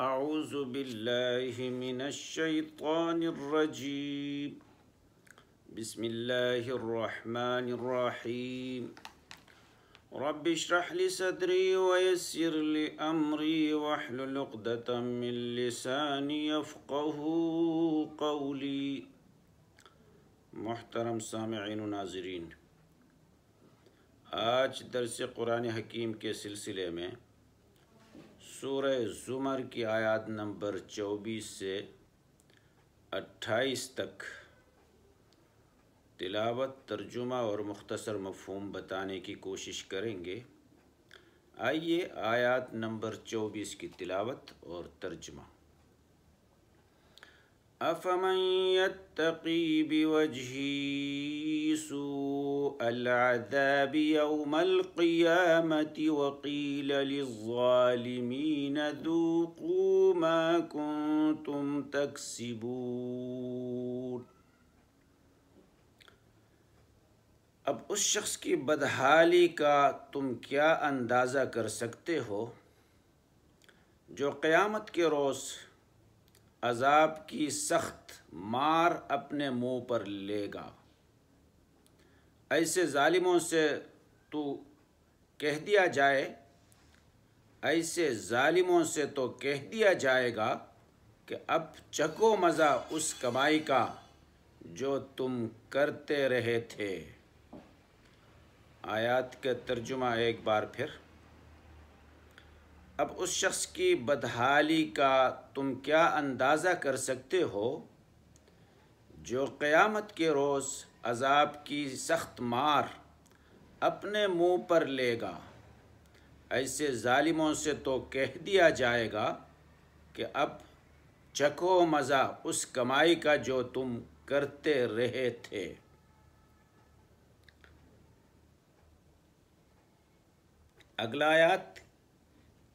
أعوذ بالله من الشيطان الرجيم بسم الله الرحمن الرحيم رب اشرح لي صدري ويسر لي أمري واحلل عقدة من لساني يفقهوا قولي۔ محترم سامعین و ناظرین، آج درس قرآن حکیم کے سلسلے میں سورہ زمر کی آیات نمبر 24 سے 28 تک تلاوت، ترجمہ اور مختصر مفہوم بتانے کی کوشش کریں گے۔ آئیے آیات نمبر 24 کی تلاوت اور ترجمہ۔ أَفَمَن يَتَّقِي بِوَجْهِهِ سُوءَ الْعَذَابِ يَوْمَ الْقِيَامَةِ وَقِيلَ لِلظَّالِمِينَ ذُوقُوا مَا كُنتُمْ تَكْسِبُونَ۔ اب اس شخص کی بدحالی کا تم کیا اندازہ کر سکتے ہو جو قیامت کے روز عذاب کی سخت مار اپنے منہ پر لے گا۔ ایسے ظالموں سے تو کہہ دیا جائے گا کہ اب چکھو مزہ اس کمائی کا جو تم کرتے رہے تھے۔ آیات کا ترجمہ ایک بار پھر۔ اب اس شخص کی بدحالی کا تم کیا اندازہ کر سکتے ہو جو قیامت کے روز عذاب کی سخت مار اپنے منہ پر لے گا۔ ایسے ظالموں سے تو کہہ دیا جائے گا کہ اب چکھو مزہ اس کمائی کا جو تم کرتے رہے تھے۔ اگلا آیات،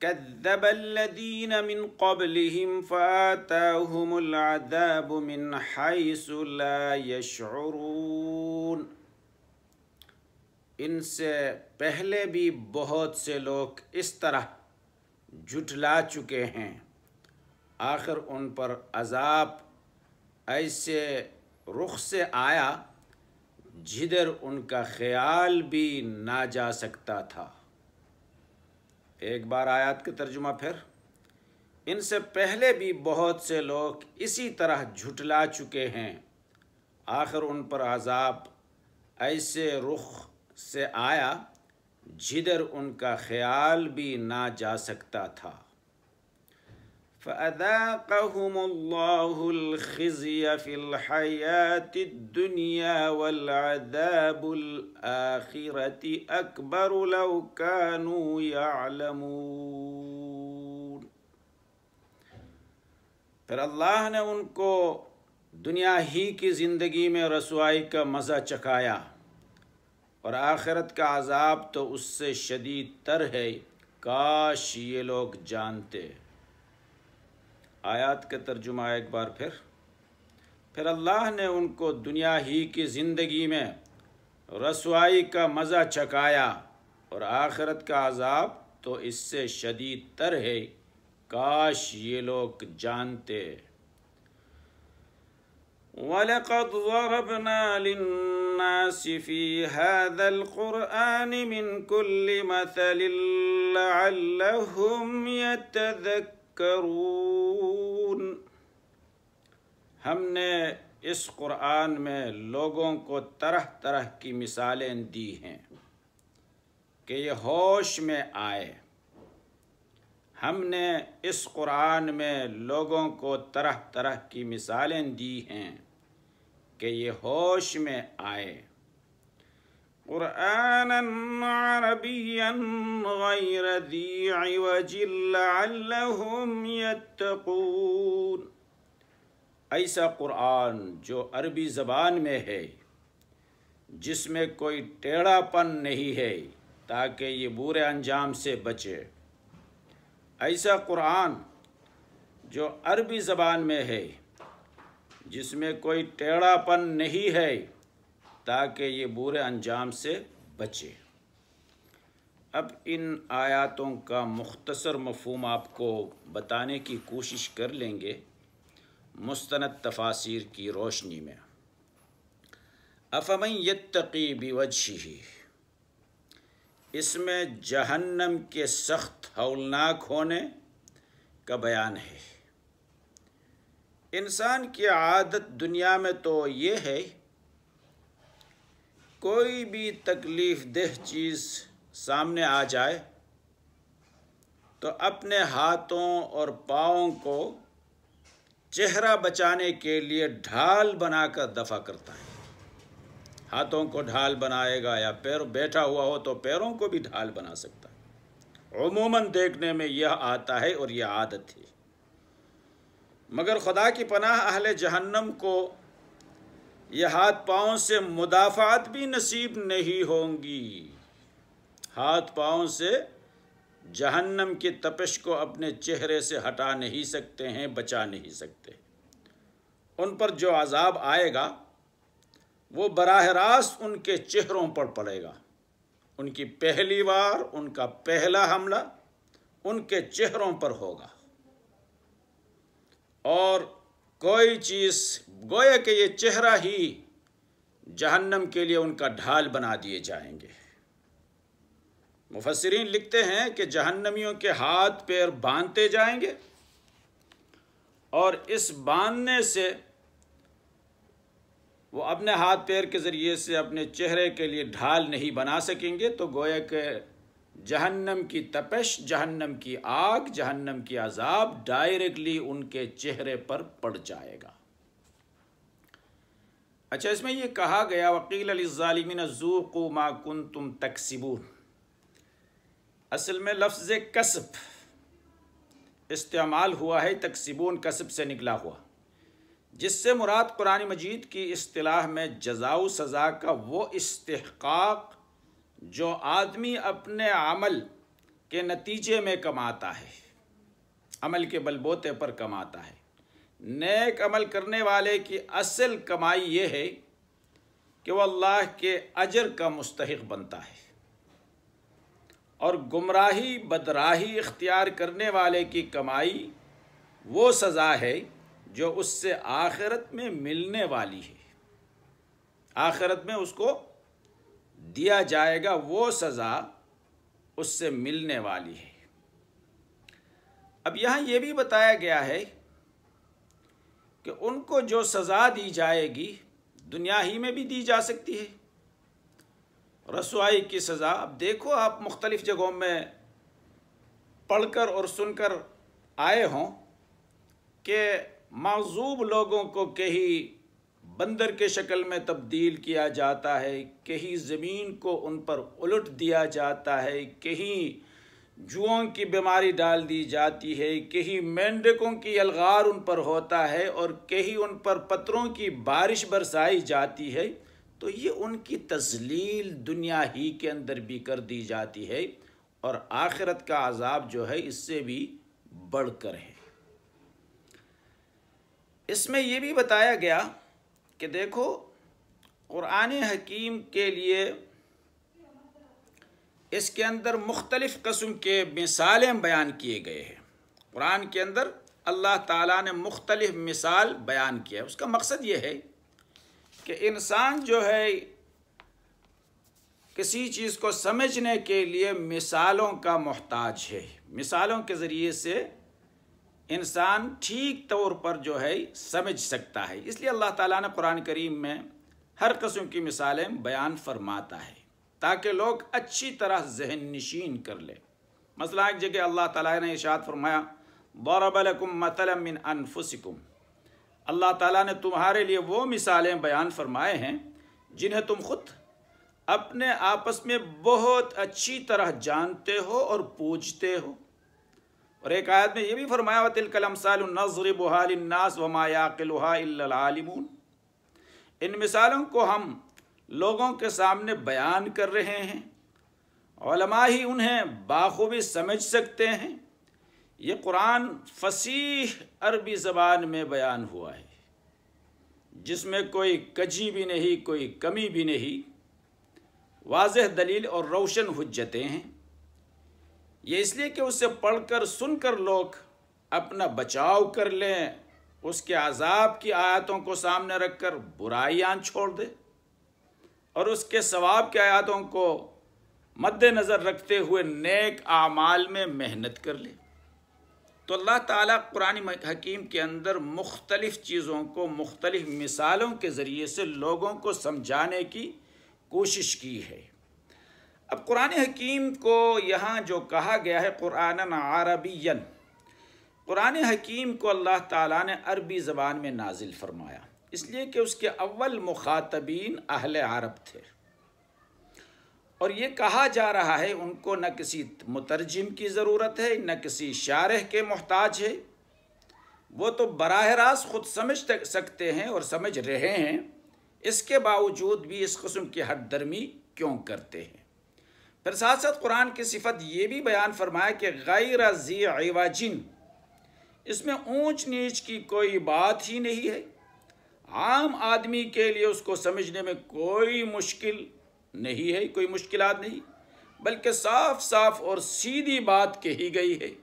كذب الذين من قبلهم فآتاهم العذاب من حيث لا يشعرون۔ ان سے پہلے بھی بہت سے لوگ اس طرح جھٹلا چکے ہیں، آخر ان پر عذاب ایسے رخ سے آیا جدھر ان کا خیال بھی نہ جا سکتا تھا۔ ایک بار آیات کا ترجمہ پھر۔ ان سے پہلے بھی بہت سے لوگ اسی طرح جھٹلا چکے ہیں، آخر ان پر عذاب ایسے رخ سے آیا جدھر ان کا خیال بھی نہ جا سکتا تھا۔ فَأَذَاقَهُمُ اللَّهُ الْخِزْيَ فِي الْحَيَاةِ الدُّنْيَا وَالْعَذَابُ الْآخِرَةِ أَكْبَرُ لَوْ كَانُوا يَعْلَمُونَ۔ پھر اللہ نے ان کو دنیا ہی کی زندگی میں رسوائی کا مزہ چکھایا، اور آخرت کا عذاب تو اس سے شدید تر ہے، کاش یہ لوگ جانتے۔ آیات کا ترجمہ ایک بار پھر اللہ نے ان کو دنیا ہی کی زندگی میں رسوائی کا مزہ چکھایا، اور آخرت کا عذاب تو اس سے شدید تر ہے، کاش یہ لوگ جانتے۔ وَلَقَدْ ضَرَبْنَا لِلنَّاسِ فِي هَذَا الْقُرْآنِ مِنْ كُلِّ مَثَلٍ لَعَلَّهُمْ يَتَذَكَّرُونَ۔ ہم نے اس قرآن میں لوگوں کو طرح طرح کی مثالیں دی ہیں کہ یہ ہوش میں آئے۔ ہم نے اس قرآن میں لوگوں کو طرح طرح کی مثالیں دی ہیں کہ یہ ہوش میں آئے۔ قرآناً عربیاً غیر ذی عوج لعلہم یتقون۔ ایسا قرآن جو عربی زبان میں ہے، جس میں کوئی ٹیڑھا پن نہیں ہے، تاکہ یہ برے انجام سے بچے۔ ایسا قرآن جو عربی زبان میں ہے، جس میں کوئی ٹیڑھا پن نہیں ہے، تاکہ یہ برے انجام سے بچے۔ اب ان آیاتوں کا مختصر مفہوم آپ کو بتانے کی کوشش کر لیں گے مستند تفاسیر کی روشنی میں۔ افمن یتقی بوجہہ، اس میں جہنم کے سخت ہولناک ہونے کا بیان ہے۔ انسان کی عادت دنیا میں تو یہ ہے، کوئی بھی تکلیف دہ چیز سامنے آ جائے تو اپنے ہاتھوں اور پاؤں کو چہرہ بچانے کے لیے ڈھال بنا کر دفع کرتا ہے۔ ہاتھوں کو ڈھال بنائے گا، یا پیر بیٹھا ہوا ہو تو پیروں کو بھی ڈھال بنا سکتا ہے۔ عموماً دیکھنے میں یہ آتا ہے اور یہ عادت ہے، مگر خدا کی پناہ اہل جہنم کو یہ ہاتھ پاؤں سے مدافعت بھی نصیب نہیں ہوں گی۔ ہاتھ پاؤں سے جہنم کی تپش کو اپنے چہرے سے ہٹا نہیں سکتے ہیں، بچا نہیں سکتے۔ ان پر جو عذاب آئے گا وہ براہ راست ان کے چہروں پر پڑے گا۔ ان کی پہلی وار، ان کا پہلا حملہ ان کے چہروں پر ہوگا، اور کوئی چیز گویا کہ یہ چہرہ ہی جہنم کے لیے ان کا ڈھال بنا دیے جائیں گے۔ مفسرین لکھتے ہیں کہ جہنمیوں کے ہاتھ پیر باندھتے جائیں گے، اور اس باندھنے سے وہ اپنے ہاتھ پیر کے ذریعے سے اپنے چہرے کے لیے ڈھال نہیں بنا سکیں گے، تو گویا کہ جہنم کی تپش، جہنم کی آگ، جہنم کی عذاب ڈائریکٹلی ان کے چہرے پر پڑ جائے گا۔ اچھا، اس میں یہ کہا گیا وَقِيلَ لِلظَّالِمِينَ ذُوقُوا مَا كُنتُمْ تَكْسِبُونَ، اصل میں لفظ کسب استعمال ہوا ہے، تکسبون کسب سے نکلا ہوا، جس سے مراد قرآن مجید کی اصطلاح میں جزا و سزا کا وہ استحقاق جو آدمی اپنے عمل کے نتیجے میں کماتا ہے، عمل کے بلبوتے پر کماتا ہے۔ نیک عمل کرنے والے کی اصل کمائی یہ ہے کہ وہ اللہ کے اجر کا مستحق بنتا ہے، اور گمراہی بدراہی اختیار کرنے والے کی کمائی وہ سزا ہے جو اس سے آخرت میں ملنے والی ہے۔ آخرت میں اس کو دیا جائے گا، وہ سزا اس سے ملنے والی ہے۔ اب یہاں یہ بھی بتایا گیا ہے کہ ان کو جو سزا دی جائے گی دنیا ہی میں بھی دی جا سکتی ہے۔ رسوائی کی سزا، اب دیکھو آپ مختلف جگہوں میں پڑھ کر اور سن کر آئے ہوں کہ معذوب لوگوں کو کہیں بندر کے شکل میں تبدیل کیا جاتا ہے، کہیں زمین کو ان پر الٹ دیا جاتا ہے، کہیں جوؤں کی بیماری ڈال دی جاتی ہے، کہیں مینڈکوں کی الغار ان پر ہوتا ہے، اور کہیں ان پر پتھروں کی بارش برسائی جاتی ہے۔ تو یہ ان کی تذلیل دنیا ہی کے اندر بھی کر دی جاتی ہے، اور آخرت کا عذاب جو ہے اس سے بھی بڑھ کر ہے۔ اس میں یہ بھی بتایا گیا کہ دیکھو قرآن حکیم کے لیے اس کے اندر مختلف قسم کے مثالیں بیان کیے گئے ہیں۔ قرآن کے اندر اللہ تعالیٰ نے مختلف مثال بیان کیا ہے۔ اس کا مقصد یہ ہے کہ انسان جو ہے کسی چیز کو سمجھنے کے لیے مثالوں کا محتاج ہے۔ مثالوں کے ذریعے سے انسان ٹھیک طور پر جو ہے سمجھ سکتا ہے، اس لیے اللہ تعالیٰ نے قرآن کریم میں ہر قسم کی مثالیں بیان فرماتا ہے تاکہ لوگ اچھی طرح ذہن نشین کر لیں۔ مثلا ایک جگہ اللہ تعالیٰ نے ارشاد فرمایا ضرب لکم مثلا من انفسکم، اللہ تعالیٰ نے تمہارے لیے وہ مثالیں بیان فرمائے ہیں جنہیں تم خود اپنے آپس میں بہت اچھی طرح جانتے ہو اور پوجتے ہو۔ اور ایک آیت میں یہ بھی فرمایا وَتِلْكَ الْأَمْثَالُ نَضْرِبُهَا لِلنَّاسِ وَمَا يَعْقِلُهَا إِلَّا الْعَالِمُونَ، ان مثالوں کو ہم لوگوں کے سامنے بیان کر رہے ہیں، علماء ہی انہیں بخوبی سمجھ سکتے ہیں۔ یہ قرآن فصیح عربی زبان میں بیان ہوا ہے، جس میں کوئی کجی بھی نہیں، کوئی کمی بھی نہیں، واضح دلیل اور روشن حجتیں ہیں۔ یہ اس لیے کہ اسے پڑھ کر سن کر لوگ اپنا بچاؤ کر لیں، اس کے عذاب کی آیاتوں کو سامنے رکھ کر برائیاں چھوڑ دے اور اس کے ثواب کی آیاتوں کو مد نظر رکھتے ہوئے نیک اعمال میں محنت کر لے۔ تو اللہ تعالیٰ قرآن حکیم کے اندر مختلف چیزوں کو مختلف مثالوں کے ذریعے سے لوگوں کو سمجھانے کی کوشش کی ہے۔ اب قرآن حکیم کو یہاں جو کہا گیا ہے قرآنً عربیًا، قرآن حکیم کو اللہ تعالیٰ نے عربی زبان میں نازل فرمایا، اس لیے کہ اس کے اول مخاطبین اہل عرب تھے، اور یہ کہا جا رہا ہے ان کو نہ کسی مترجم کی ضرورت ہے نہ کسی شارح کے محتاج ہے، وہ تو براہ راست خود سمجھ سکتے ہیں اور سمجھ رہے ہیں، اس کے باوجود بھی اس قسم کی ہٹ درمی کیوں کرتے ہیں؟ پھر ساتھ ساتھ قرآن کی صفت یہ بھی بیان فرمایا کہ غیر ذی عوج، اس میں اونچ نیچ کی کوئی بات ہی نہیں ہے، عام آدمی کے لیے اس کو سمجھنے میں کوئی مشکل نہیں ہے، کوئی مشکلات نہیں، بلکہ صاف صاف اور سیدھی بات کہی گئی ہے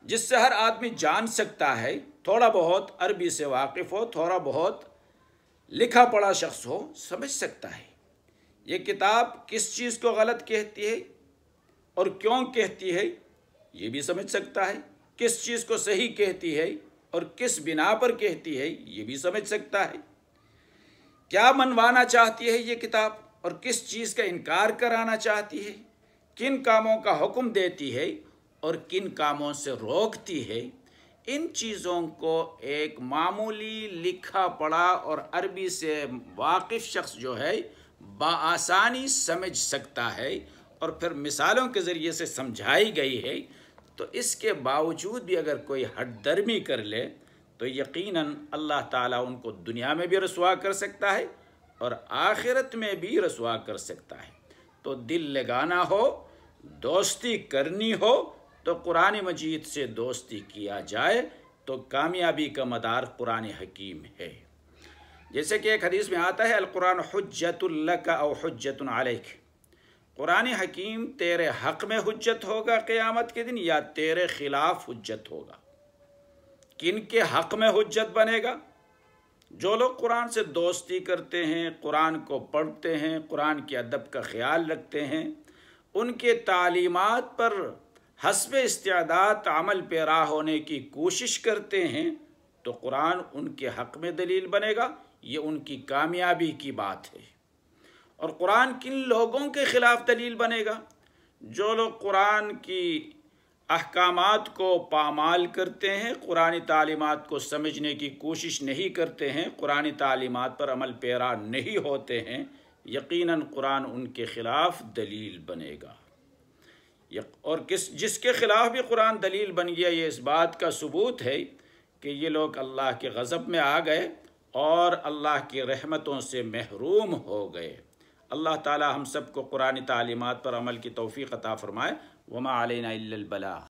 جس سے ہر آدمی جان سکتا ہے، تھوڑا بہت عربی سے واقف ہو، تھوڑا بہت لکھا پڑھا شخص ہو، سمجھ سکتا ہے یہ کتاب کس چیز کو غلط کہتی ہے اور کیوں کہتی ہے، یہ بھی سمجھ سکتا ہے، کس چیز کو صحیح کہتی ہے اور کس بنا پر کہتی ہے، یہ بھی سمجھ سکتا ہے، کیا منوانا چاہتی ہے یہ کتاب اور کس چیز کا انکار کرانا چاہتی ہے، کن کاموں کا حکم دیتی ہے اور کن کاموں سے روکتی ہے، ان چیزوں کو ایک معمولی لکھا پڑھا اور عربی سے واقف شخص جو ہے بآسانی سمجھ سکتا ہے، اور پھر مثالوں کے ذریعے سے سمجھائی گئی ہے۔ تو اس کے باوجود بھی اگر کوئی ہٹ درمی کر لے تو یقیناً اللہ تعالیٰ ان کو دنیا میں بھی رسوا کر سکتا ہے اور آخرت میں بھی رسوا کر سکتا ہے۔ تو دل لگانا ہو، دوستی کرنی ہو تو قرآن مجید سے دوستی کیا جائے، تو کامیابی کا مدار قرآن حکیم ہے۔ جیسے کہ ایک حدیث میں آتا ہے القرآن حجت لک او حجت علیک، قرآن حکیم تیرے حق میں حجت ہوگا قیامت کے دن یا تیرے خلاف حجت ہوگا۔ کن کے حق میں حجت بنے گا؟ جو لوگ قرآن سے دوستی کرتے ہیں، قرآن کو پڑھتے ہیں، قرآن کے ادب کا خیال رکھتے ہیں، ان کے تعلیمات پر حسب استعداد عمل پیرا ہونے کی کوشش کرتے ہیں، تو قرآن ان کے حق میں دلیل بنے گا، یہ ان کی کامیابی کی بات ہے۔ اور قرآن کن لوگوں کے خلاف دلیل بنے گا؟ جو لوگ قرآن کی احکامات کو پامال کرتے ہیں، قرآن تعلیمات کو سمجھنے کی کوشش نہیں کرتے ہیں، قرآن تعلیمات پر عمل پیرا نہیں ہوتے ہیں، یقیناً قرآن ان کے خلاف دلیل بنے گا۔ اور جس کے خلاف بھی قرآن دلیل بن گیا، یہ اس بات کا ثبوت ہے کہ یہ لوگ اللہ کے غضب میں آ گئے اور اللہ کی رحمتوں سے محروم ہو گئے۔ اللہ تعالی ہم سب کو قرآن تعلیمات پر عمل کی توفیق عطا فرمائے۔ وما علینا الا البلاغ۔